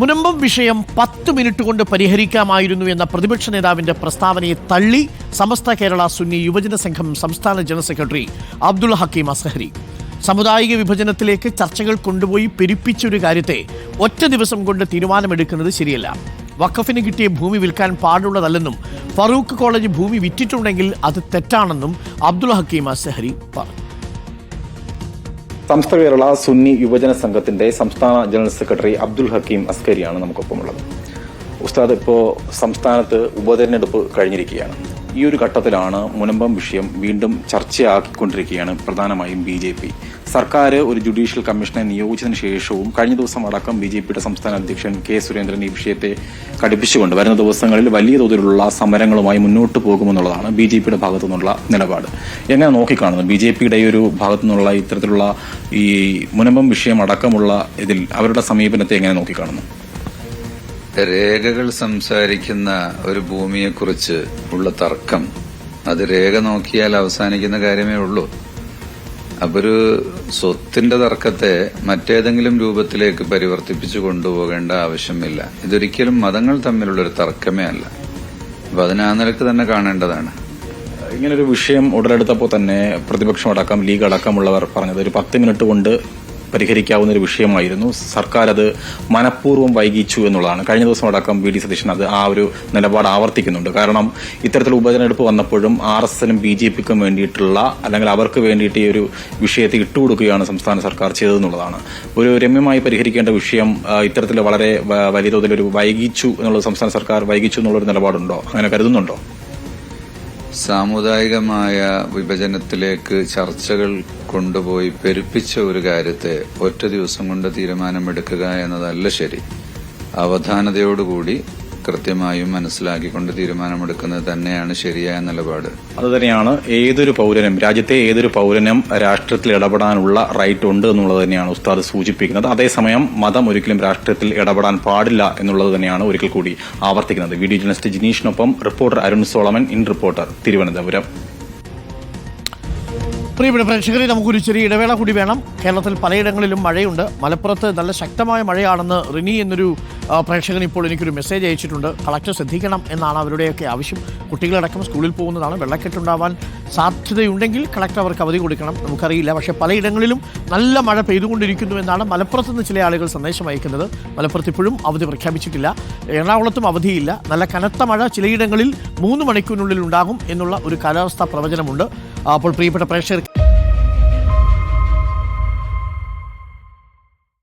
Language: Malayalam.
മുനമ്പം വിഷയം 10 മിനിറ്റ് കൊണ്ട് പരിഹരിക്കാമായിരുന്നു എന്ന പ്രതിപക്ഷ നേതാവിന്റെ പ്രസ്താവനയെ തള്ളി സമസ്ത കേരള സുന്നി യുവജന സംഘം സംസ്ഥാന ജനറൽ സെക്രട്ടറി അബ്ദുൽ ഹക്കീം അസ്ഹരി. സാമുദായിക വിഭജനത്തിലേക്ക് ചർച്ചകൾ കൊണ്ടുപോയി പെരുപ്പിച്ചൊരു കാര്യത്തെ ഒറ്റ ദിവസം കൊണ്ട് തീരുമാനമെടുക്കുന്നത് ശരിയല്ല. വഖഫിന് കിട്ടിയ ഭൂമി വിൽക്കാൻ പാടുള്ളതല്ലെന്നും ഫറൂഖ് കോളേജ് ഭൂമി വിറ്റിട്ടുണ്ടെങ്കിൽ അത് തെറ്റാണെന്നും അബ്ദുൽ ഹക്കീം അസ്ഹരി പറഞ്ഞു. സമസ്ത കേരള സുന്നി യുവജന സംഘത്തിന്റെ സംസ്ഥാന ജനറൽ സെക്രട്ടറി അബ്ദുൽ ഹക്കീം അസ്കരിയാണ് നമുക്കൊപ്പമുള്ളത്. ഉസ്താദ്, ഇപ്പോൾ സംസ്ഥാനത്ത് ഉപതെരഞ്ഞെടുപ്പ് കഴിഞ്ഞിരിക്കുകയാണ്. ഈ ഒരു ഘട്ടത്തിലാണ് മുനമ്പം വിഷയം വീണ്ടും ചർച്ചയാക്കിക്കൊണ്ടിരിക്കുകയാണ് പ്രധാനമായും BJP. സർക്കാർ ഒരു ജുഡീഷ്യൽ കമ്മീഷനെ നിയോഗിച്ചതിന് ശേഷവും കഴിഞ്ഞ ദിവസം അടക്കം BJPയുടെ സംസ്ഥാന അധ്യക്ഷൻ K. സുരേന്ദ്രൻ ഈ വിഷയത്തെ കടുപ്പിച്ചുകൊണ്ട് വരുന്ന ദിവസങ്ങളിൽ വലിയ തോതിലുള്ള സമരങ്ങളുമായി മുന്നോട്ട് പോകുമെന്നുള്ളതാണ് BJPയുടെ ഭാഗത്തു നിന്നുള്ള നിലപാട്. എങ്ങനെ നോക്കിക്കാണുന്നു BJPയുടെ ഈ ഒരു ഭാഗത്തു നിന്നുള്ള ഇത്തരത്തിലുള്ള ഈ മുനമ്പം വിഷയം അടക്കമുള്ള ഇതിൽ അവരുടെ സമീപനത്തെ എങ്ങനെ നോക്കിക്കാണുന്നു? രേഖകൾ സംസാരിക്കുന്ന ഒരു ഭൂമിയെക്കുറിച്ച് ഉള്ള തർക്കം അത് രേഖ നോക്കിയാൽ അവസാനിക്കുന്ന കാര്യമേ ഉള്ളൂ. അപ്പൊ ഒരു സ്വത്തിന്റെ തർക്കത്തെ മറ്റേതെങ്കിലും രൂപത്തിലേക്ക് പരിവർത്തിപ്പിച്ചു കൊണ്ടുപോകേണ്ട ആവശ്യമില്ല. ഇതൊരിക്കലും മതങ്ങൾ തമ്മിലുള്ളൊരു തർക്കമേ അല്ല. അപ്പൊ അതിനെ ആ നിലക്ക് തന്നെ കാണേണ്ടതാണ്. ഇങ്ങനൊരു വിഷയം ഉടലെടുത്തപ്പോൾ തന്നെ പ്രതിപക്ഷം അടക്കം ലീഗ് അടക്കമുള്ളവർ പറഞ്ഞത് ഒരു 10 മിനിറ്റ് കൊണ്ട് പരിഹരിക്കാവുന്ന ഒരു വിഷയമായിരുന്നു. സർക്കാർ അത് മനഃപൂർവ്വം വൈകിച്ചു എന്നുള്ളതാണ്. കഴിഞ്ഞ ദിവസം അടക്കം VD സതീശൻ ആ ഒരു നിലപാട് ആവർത്തിക്കുന്നുണ്ട്. കാരണം ഇത്തരത്തിൽ ഉപതെരഞ്ഞെടുപ്പ് വന്നപ്പോഴും RSSനും BJPക്കും വേണ്ടിയിട്ടുള്ള അല്ലെങ്കിൽ അവർക്ക് വേണ്ടിയിട്ട് ഈ ഒരു വിഷയത്തെ ഇട്ടുകൊടുക്കുകയാണ് സംസ്ഥാന സർക്കാർ ചെയ്തതെന്നുള്ളതാണ്. ഒരു രമ്യമായി പരിഹരിക്കേണ്ട വിഷയം ഇത്തരത്തിൽ വളരെ വലിയ തോതിലൊരു വൈകിച്ചു എന്നുള്ളത് സംസ്ഥാന സർക്കാർ വൈകിച്ചു എന്നുള്ളൊരു നിലപാടുണ്ടോ? അങ്ങനെ കരുതുന്നുണ്ടോ? സാമുദായികമായ വിഭജനത്തിലേക്ക് ചർച്ചകൾ കൊണ്ടുപോയി പെരുപ്പിച്ച ഒരു കാര്യത്തെ ഒറ്റ ദിവസം കൊണ്ട് തീരുമാനമെടുക്കുക എന്നതല്ല ശരി. അവധാനതയോടുകൂടി കൃത്യമായും മനസ്സിലാക്കിക്കൊണ്ട് തീരുമാനമെടുക്കുന്നത് തന്നെയാണ് ശരിയായ നിലപാട്. അതുതന്നെയാണ് ഏതൊരു പൗരനും, രാജ്യത്തെ ഏതൊരു പൗരനും രാഷ്ട്രീയത്തിൽ ഇടപെടാനുള്ള റൈറ്റ് ഉണ്ട് എന്നുള്ളത് തന്നെയാണ് ഉസ്താദ് സൂചിപ്പിക്കുന്നത്. അതേസമയം മതം ഒരിക്കലും രാഷ്ട്രീയത്തിൽ ഇടപെടാൻ പാടില്ല എന്നുള്ളത് തന്നെയാണ് ഒരിക്കൽ കൂടി ആവർത്തിക്കുന്നത്. വീഡിയോ ജേർണലിസ്റ്റ് ജിനീഷിനൊപ്പം reporter Arun Solomon, in Reporter, Thiruvananthapuram. പ്രിയപ്പെട്ട പ്രേക്ഷകരെ, നമുക്കൊരു ചെറിയ ഇടവേള കൂടി വേണം. കേരളത്തിൽ പലയിടങ്ങളിലും മഴയുണ്ട്. മലപ്പുറത്ത് നല്ല ശക്തമായ മഴയാണെന്ന് റിനി എന്നൊരു പ്രേക്ഷകൻ ഇപ്പോൾ എനിക്കൊരു മെസ്സേജ് അയച്ചിട്ടുണ്ട്. കളക്ടർ ശ്രദ്ധിക്കണം എന്നാണ് അവരുടെയൊക്കെ ആവശ്യം. കുട്ടികളടക്കം സ്കൂളിൽ പോകുന്നതാണ്. വെള്ളക്കെട്ടുണ്ടാവാൻ സാധ്യതയുണ്ടെങ്കിൽ കളക്ടർ അവർക്ക് അവധി കൊടുക്കണം. നമുക്കറിയില്ല. പക്ഷേ പലയിടങ്ങളിലും നല്ല മഴ പെയ്തുകൊണ്ടിരിക്കുന്നു എന്നാണ് മലപ്പുറത്ത് നിന്ന് ചില ആളുകൾ സന്ദേശം അയക്കുന്നത്. മലപ്പുറത്ത് ഇപ്പോഴും അവധി പ്രഖ്യാപിച്ചിട്ടില്ല. എറണാകുളത്തും അവധിയില്ല. നല്ല കനത്ത മഴ ചിലയിടങ്ങളിൽ 3 മണിക്കൂറിനുള്ളിൽ ഉണ്ടാകും എന്നുള്ള ഒരു കാലാവസ്ഥാ പ്രവചനമുണ്ട്. അപ്പോൾ പ്രിയപ്പെട്ട പ്രേക്ഷകർ